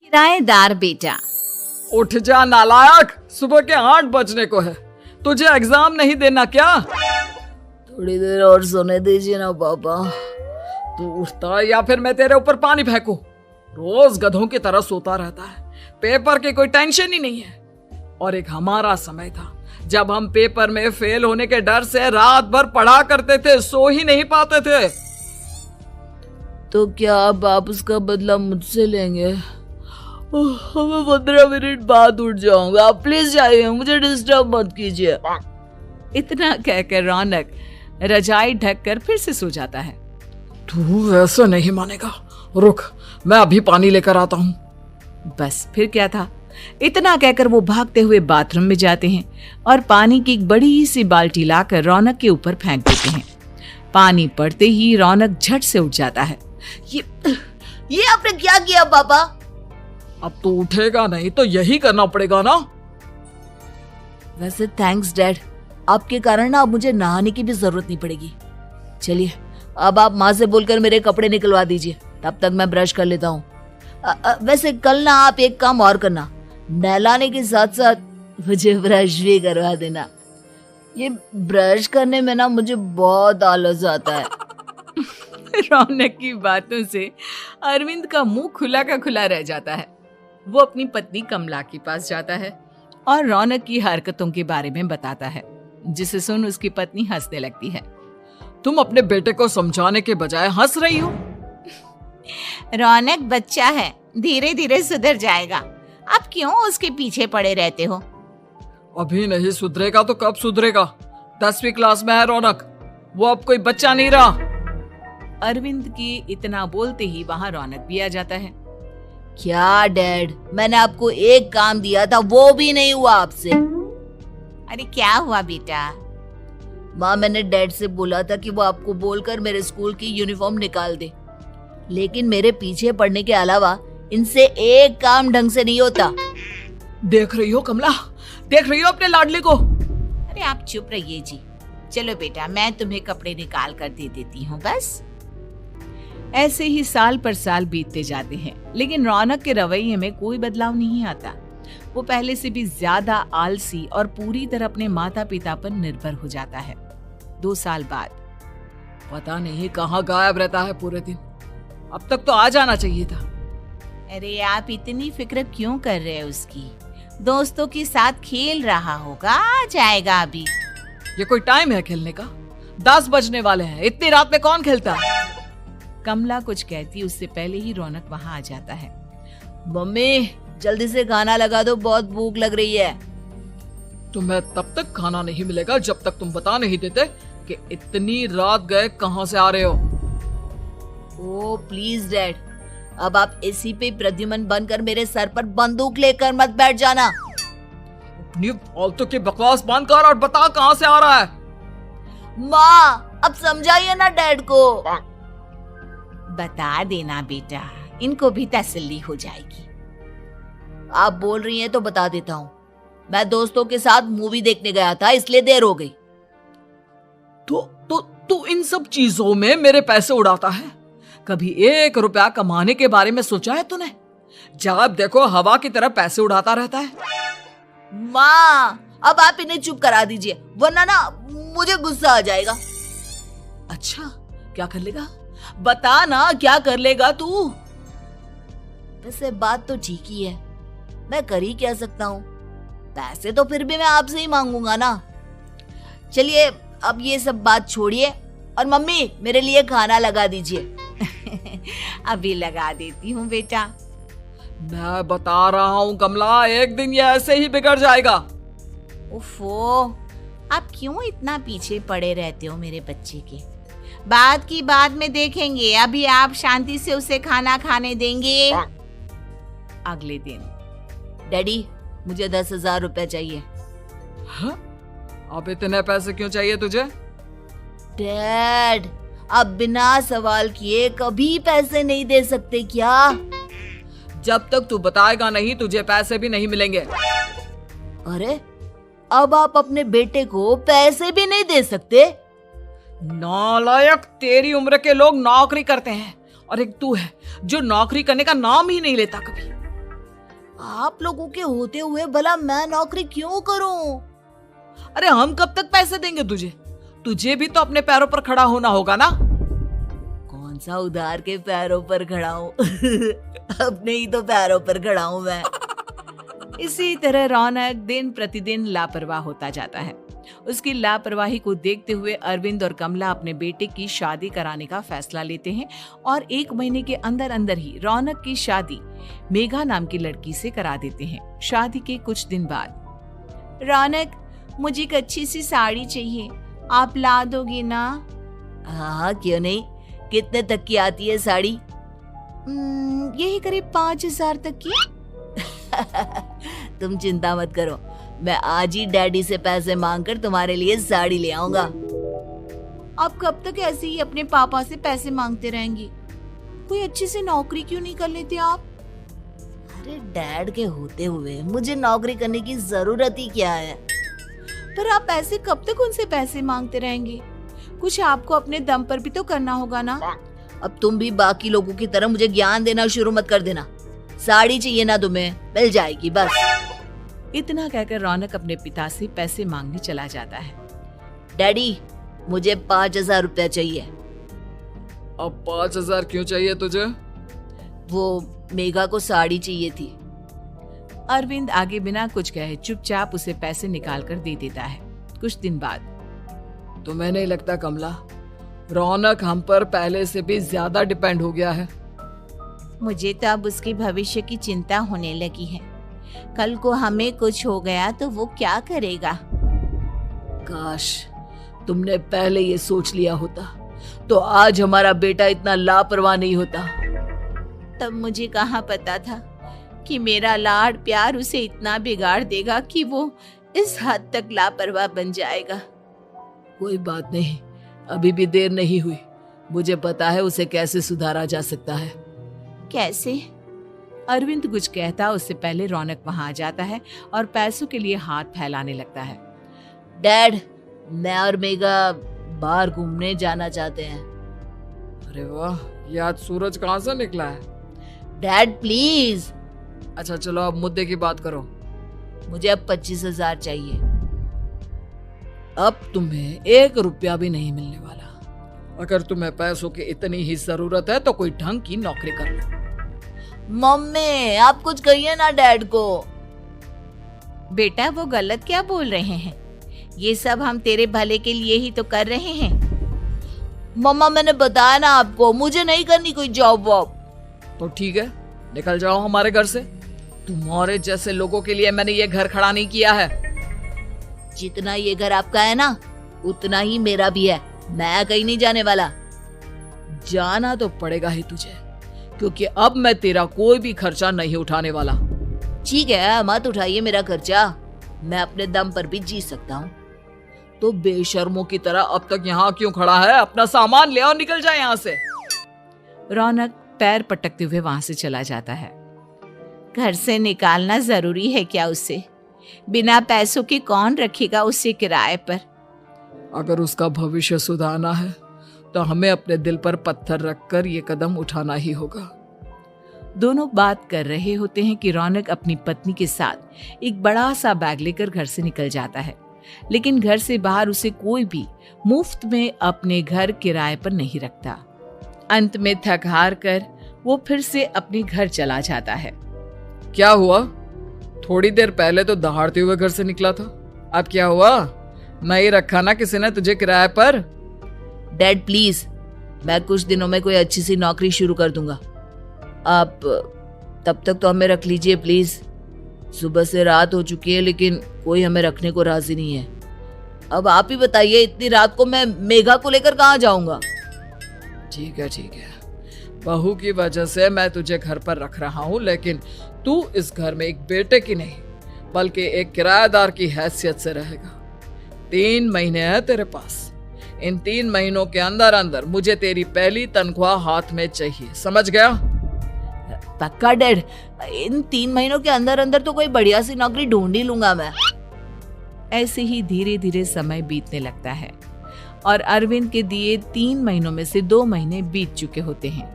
किराएदार बेटा। उठ जा नालायक, सुबह के 8 बजने को है। तुझे एग्जाम नहीं देना क्या? थोड़ी देर और सोने दीजिए ना पापा। तू उठता या फिर मैं तेरे ऊपर पानी फेंकूं? रोज गधों की तरह सोता रहता है। पेपर की कोई टेंशन ही नहीं है। और एक हमारा समय था जब हम पेपर में फेल होने के डर से रात भर पढ़ा करते थे, सो ही नहीं पाते थे। तो क्या अब आप उसका बदला मुझसे लेंगे? मैं 15 मिनट बाद उठ जाऊंगा, आप प्लीज जाइए, मुझे डिस्टर्ब मत कीजिए। इतना कहकर रौनक रजाई ढककर फिर से सो जाता है। तू ऐसा नहीं मानेगा, रुक मैं अभी पानी लेकर आता हूँ। बस फिर क्या था, इतना कहकर वो भागते हुए बाथरूम में जाते हैं और पानी की एक बड़ी सी बाल्टी लाकर रौनक के ऊपर फेंक देते हैं। पानी पड़ते ही रौनक झट से उठ जाता है। ये आपने क्या किया पापा? अब तो उठेगा नहीं तो यही करना पड़ेगा ना। वैसे थैंक्स डैड, आपके कारण ना अब मुझे नहाने की भी जरूरत नहीं पड़ेगी। चलिए अब आप माँ से बोलकर मेरे कपड़े निकलवा दीजिए, तब तक मैं ब्रश कर लेता हूँ। वैसे कल ना आप एक काम और करना, नहलाने के साथ साथ मुझे ब्रश भी करवा देना। ये ब्रश करने में ना मुझे बहुत आलस आता है। रौनक की बातों से अरविंद का मुंह खुला का खुला रह जाता है। वो अपनी पत्नी कमला के पास जाता है और रौनक की हरकतों के बारे में बताता है, जिसे सुन उसकी पत्नी हंसने लगती है। तुम अपने बेटे को समझाने के बजाय हंस रही हो। रौनक बच्चा है, धीरे धीरे सुधर जाएगा। आप क्यों उसके पीछे पड़े रहते हो? अभी नहीं सुधरेगा तो कब सुधरेगा? 10वीं क्लास में है रौनक, वो अब कोई बच्चा नहीं रहा। अरविंद की इतना बोलते ही वहाँ रौनक भी आ जाता है। क्या डैड, मैंने आपको एक काम दिया था, वो भी नहीं हुआ आपसे। अरे क्या हुआ बेटा? माँ, मैंने डैड से बोला था कि वो आपको बोलकर मेरे स्कूल की यूनिफॉर्म निकाल दे, लेकिन मेरे पीछे पड़ने के अलावा इनसे एक काम ढंग से नहीं होता। देख रही हो कमला, देख रही हो अपने लाडले को? अरे आप चुप रहिए जी। चलो बेटा, मैं तुम्हें कपड़े निकाल कर दे देती हूँ। बस ऐसे ही साल पर साल बीतते जाते हैं, लेकिन रौनक के रवैये में कोई बदलाव नहीं आता। वो पहले से भी ज्यादा आलसी और पूरी तरह अपने माता पिता पर निर्भर हो जाता है। 2 साल बाद पता नहीं कहाँ गायब रहता है पूरे दिन। अब तक तो आ जाना चाहिए था। अरे आप इतनी फिक्र क्यों कर रहे हैं उसकी? दोस्तों के साथ खेल रहा होगा, आ जाएगा अभी। ये कोई टाइम है खेलने का? 10 बजने वाले हैं, इतनी रात में कौन खेलता है? कमला कुछ कहती उससे पहले ही रौनक वहाँ आ जाता है। मम्मी जल्दी से खाना लगा दो, बहुत भूख लग रही है। तुम्हें तब तक खाना नहीं मिलेगा जब तक तुम बता नहीं देते कि इतनी रात गए कहाँ से आ रहे हो। ओ प्लीज डैड, अब आप एसी पे प्रद्युमन बनकर मेरे सर पर बंदूक लेकर मत बैठ जाना। अपनी फालतू की बकवास बंद कर और बता कहाँ से आ रहा है। माँ अब समझाइए ना डैड को। बता देना बेटा, इनको भी तसल्ली हो जाएगी। आप बोल रही हैं तो बता देता हूँ, मैं दोस्तों के साथ मूवी देखने गया था, इसलिए देर हो गई। तो इन सब चीजों में मेरे पैसे उड़ाता है। कभी 1 रुपया कमाने के बारे में सोचा है तूने? जब देखो हवा की तरह पैसे उड़ाता रहता है। माँ अब आप इन्हें चुप करा दीजिए, वरना ना मुझे गुस्सा आ जाएगा। अच्छा क्या कर लेगा? बता ना क्या कर लेगा तू? वैसे बात तो ठीक ही है, मैं कर ही क्या सकता हूँ। पैसे तो फिर भी मैं आपसे ही मांगूंगा ना। चलिए अब ये सब बात छोड़िए और मम्मी मेरे लिए खाना लगा दीजिए। अभी लगा देती हूँ बेटा। मैं बता रहा हूँ कमला, एक दिन ये ऐसे ही बिगड़ जाएगा। ओफो, आप क्यों इतना पीछे पड़े रहते हो मेरे बच्चे के? बात की बात में देखेंगे, अभी आप शांति से उसे खाना खाने देंगे। अगले दिन डैडी मुझे 10,000 रुपए चाहिए। हाँ? अब इतने पैसे क्यों चाहिए तुझे? डैड अब बिना सवाल किए कभी पैसे नहीं दे सकते क्या? जब तक तू बताएगा नहीं तुझे पैसे भी नहीं मिलेंगे। अरे अब आप अपने बेटे को पैसे भी नहीं दे सकते? नालायक, तेरी उम्र के लोग नौकरी करते हैं और एक तू है जो नौकरी करने का नाम ही नहीं लेता कभी। आप लोगों के होते हुए भला मैं नौकरी क्यों करूं? अरे हम कब तक पैसे देंगे तुझे? तुझे भी तो अपने पैरों पर खड़ा होना होगा ना। कौन सा उधार के पैरों पर खड़ा हूं? अपने ही तो पैरों पर खड़ा हूं मैं। इसी तरह रौनक दिन प्रतिदिन लापरवाह होता जाता है। उसकी लापरवाही को देखते हुए अरविंद और कमला अपने बेटे की शादी कराने का फैसला लेते हैं और 1 महीने के अंदर अंदर ही रौनक की शादी मेघा नाम की लड़की से करा देते हैं। शादी के कुछ दिन बाद, रौनक, मुझे एक अच्छी सी साड़ी चाहिए, आप ला दोगे ना? हाँ, क्यों नहीं। कितने तक की आती है साड़ी? यही करीब 5,000 तक की। तुम चिंता मत करो, मैं आज ही डैडी से पैसे मांगकर तुम्हारे लिए साड़ी ले आऊंगा। आप कब तक ऐसे ही अपने पापा से पैसे मांगते रहेंगी? कोई अच्छी सी नौकरी क्यों नहीं कर लेते आप? अरे डैड के होते हुए मुझे नौकरी करने की जरूरत ही क्या है? पर आप ऐसे कब तक उनसे पैसे मांगते रहेंगे? कुछ आपको अपने दम पर भी तो करना होगा ना। अब तुम भी बाकी लोगों की तरह मुझे ज्ञान देना शुरू मत कर देना। साड़ी चाहिए ना तुम्हें, मिल जाएगी बस। इतना कहकर रौनक अपने पिता से पैसे मांगने चला जाता है। डैडी, मुझे 5,000 रुपया चाहिए। अब 5,000 क्यों चाहिए तुझे? वो मेघा को साड़ी चाहिए थी। अरविंद आगे बिना कुछ कहे चुपचाप उसे पैसे निकाल कर दे देता है। कुछ दिन बाद, तुम्हें नहीं लगता कमला, रौनक हम पर पहले से भी ज्यादा डिपेंड हो गया है? मुझे तो अब उसके भविष्य की चिंता होने लगी है। कल को हमें कुछ हो गया तो वो क्या करेगा? काश तुमने पहले ये सोच लिया होता तो आज हमारा बेटा इतना लापरवाह नहीं होता। तब मुझे कहाँ पता था कि मेरा लाड प्यार उसे इतना बिगाड़ देगा कि वो इस हद तक लापरवाह बन जाएगा। कोई बात नहीं, अभी भी देर नहीं हुई। मुझे पता है उसे कैसे सुधारा जा सकता है। कैसे? अरविंद कुछ कहता उससे पहले रौनक वहां आ जाता है और पैसों के लिए हाथ फैलाने लगता है। डैड, मैं और मेघा बाहर घूमने जाना चाहते हैं। अरे वाह, ये आज सूरज कहाँ से निकला है? Dad please. अच्छा चलो अब मुद्दे की बात करो। मुझे अब 25,000 चाहिए। अब तुम्हें 1 रुपया भी नहीं मिलने वाला। अगर तुम्हें पैसों की इतनी ही जरूरत है तो कोई ढंग की नौकरी कर लो। मम्मी, आप कुछ कहिए ना डैड को। बेटा, वो गलत क्या बोल रहे हैं? ये सब हम तेरे भले के लिए ही तो कर रहे हैं। मम्मा, मैंने बताया ना आपको, मुझे नहीं करनी कोई जॉब वॉब। तो ठीक है, निकल जाओ हमारे घर से। तुम्हारे जैसे लोगों के लिए मैंने ये घर खड़ा नहीं किया है। जितना ये घर आपका है ना, उतना ही मेरा भी है। मैं कहीं नहीं जाने वाला। जाना तो पड़ेगा ही तुझे, क्योंकि अब मैं तेरा कोई भी खर्चा नहीं उठाने वाला। ठीक है, मत उठाइए मेरा खर्चा, मैं अपने दम पर भी जी सकता हूँ। तो बेशर्मों की तरह अब तक यहाँ क्यों खड़ा है? अपना सामान ले और निकल जाए यहाँ से। रौनक पैर पटकते हुए वहां से चला जाता है। घर से निकालना जरूरी है क्या उसे? बिना पैसों के कौन रखेगा उसे किराए पर? अगर उसका भविष्य सुधारना है तो हमें अपने दिल पर पत्थर रखकर ये कदम उठाना ही होगा। दोनों बात कर रहे होते हैं कि रौनक अपनी पत्नी के साथ एक बड़ा सा बैग लेकर घर से निकल जाता है, लेकिन घर से बाहर उसे कोई भी मुफ्त में अपने घर किराए पर नहीं रखता। अंत में थक हार कर वो फिर से अपने घर चला जाता है। क्या हुआ? थोड़ी देर पहले तो दहाड़ते हुए घर से निकला था, अब क्या हुआ? नहीं रखा ना किसी ने तुझे किराए पर? डैड प्लीज, मैं कुछ दिनों में कोई अच्छी सी नौकरी शुरू कर दूंगा। आप तब तक तो हमें रख लीजिए प्लीज। सुबह से रात हो चुकी है लेकिन कोई हमें रखने को राजी नहीं है। अब आप ही बताइए, इतनी रात को मैं मेघा को लेकर कहाँ जाऊंगा? ठीक है, बहू की वजह से मैं तुझे घर पर रख रहा हूँ, लेकिन तू इस घर में एक बेटे की नहीं बल्कि एक किराएदार की हैसियत से रहेगा। 3 महीने है तेरे पास। इन 3 महीनों के अंदर अंदर मुझे तेरी पहली तनख्वाह हाथ में चाहिए, समझ गया? पक्का डैड, इन 3 महीनों के अंदर अंदर तो कोई बढ़िया सी नौकरी ढूंढ ही लूंगा मैं। ऐसे ही धीरे धीरे समय बीतने लगता है और अरविंद के दिए 3 महीनों में से 2 महीने बीत चुके होते हैं।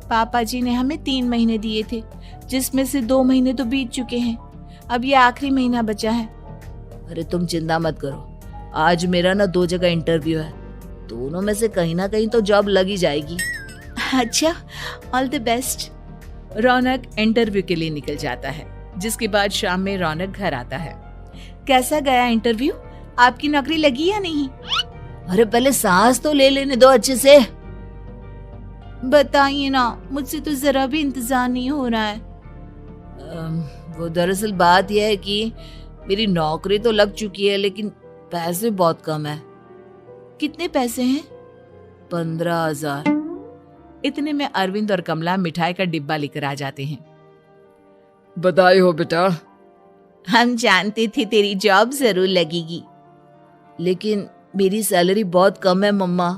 पापा जी ने हमें 3 महीने दिए थे, जिसमें से 2 महीने तो बीत चुके हैं। अब ये आखिरी महीना बचा है। अरे तुम चिंता मत करो, आज मेरा ना 2 जगह इंटरव्यू है, दोनों में से कहीं ना कहीं तो जॉब लग ही जाएगी। अच्छा, all the best. Raunak interview के लिए निकल जाता है, जिसके बाद शाम में रौनक घर आता है। कैसा गया इंटरव्यू? आपकी नौकरी लगी या नहीं? अरे पहले सांस तो ले लेने दो अच्छे से। बताइए ना, मुझसे तो जरा भी इंतजार नहीं हो रहा है। वो दरअसल बात यह है कि मेरी नौकरी तो लग चुकी है, लेकिन पैसे बहुत कम है। कितने पैसे हैं? 15,000। इतने में अरविंद और कमला मिठाई का डिब्बा लेकर आ जाते हैं। बधाई हो बेटा। हम जानते थे तेरी जॉब जरूर लगेगी। लेकिन मेरी सैलरी बहुत कम है मम्मा।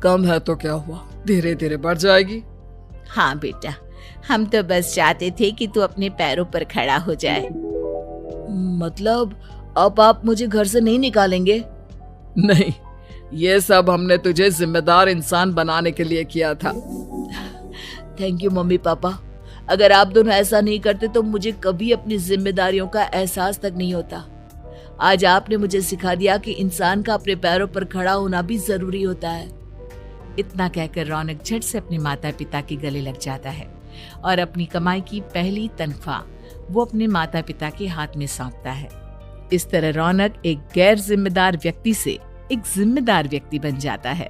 कम है तो क्या हुआ, धीरे धीरे बढ़ जाएगी। हाँ बेटा, हम तो बस चाहते थे कि तू अपने पैरों पर खड़ा हो जाए। मतलब अब आप मुझे घर से नहीं निकालेंगे? नहीं, ये सब हमने तुझे जिम्मेदार इंसान बनाने के लिए किया था। Thank you mummy papa. अगर आप दोनों ऐसा नहीं करते तो मुझे कभी अपनी जिम्मेदारियों का एहसास तक नहीं होता। आज आपने मुझे सिखा दिया कि इंसान का अपने पैरों पर खड़ा होना भी जरूरी होता है। इतना कहकर रौनक झट से अपने माता पिता के गले लग जाता है और अपनी कमाई की पहली तनख्वाह वो अपने माता पिता के हाथ में सौंपता है। इस तरह रौनक एक गैर जिम्मेदार व्यक्ति से एक जिम्मेदार व्यक्ति बन जाता है।